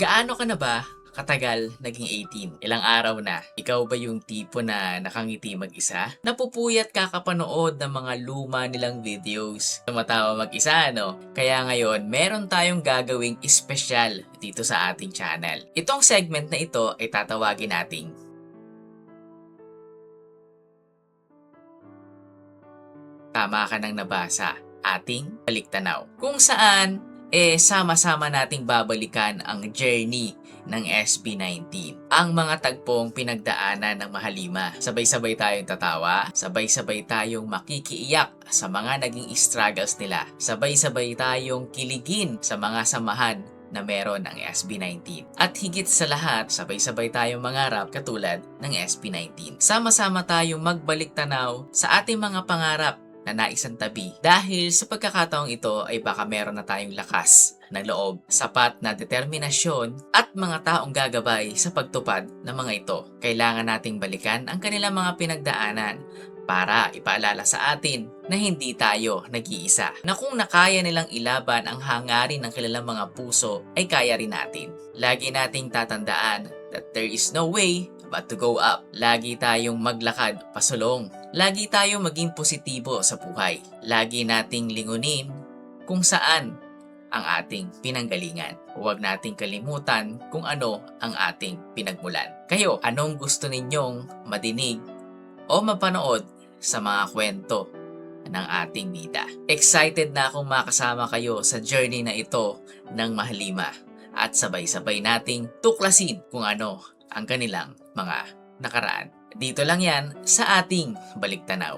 Gaano ka na ba katagal naging 18? Ilang araw na? Ikaw ba yung tipo na nakangiti mag-isa? Napupuyat kakapanood ng mga luma nilang videos. Tumatawa mag-isa, no? Kaya ngayon, meron tayong gagawing espesyal dito sa ating channel. Itong segment na ito ay tatawagin nating Tama Ka Nang Nabasa, Ating Baliktanaw. Kung saan, sama-sama nating babalikan ang journey ng SB19. Ang mga tagpong pinagdaanan ng Mahalima. Sabay-sabay tayong tatawa, sabay-sabay tayong makikiiyak sa mga naging struggles nila. Sabay-sabay tayong kiligin sa mga samahan na meron ng SB19. At higit sa lahat, sabay-sabay tayong mangarap katulad ng SB19. Sama-sama tayong magbalik tanaw sa ating mga pangarap na naisang tabi. Dahil sa pagkakataong ito ay baka meron na tayong lakas ng loob, sapat na determinasyon at mga taong gagabay sa pagtupad ng mga ito. Kailangan nating balikan ang kanilang mga pinagdaanan para ipaalala sa atin na hindi tayo nag-iisa. Na kung nakaya nilang ilaban ang hangarin ng kanilang mga puso, ay kaya rin natin. Lagi nating tatandaan that there is no way but to go up. Lagi tayong maglakad pasulong. Lagi tayong maging positibo sa buhay. Lagi nating lingunin kung saan ang ating pinanggalingan. Huwag nating kalimutan kung ano ang ating pinagmulan. Kayo, anong gusto ninyong madinig o mapanood sa mga kwento ng ating bida? Excited na akong makasama kayo sa journey na ito ng Mahalima at sabay-sabay nating tuklasin kung ano ang kanilang mga nakaraan. Dito lang yan sa ating Baliktanaw.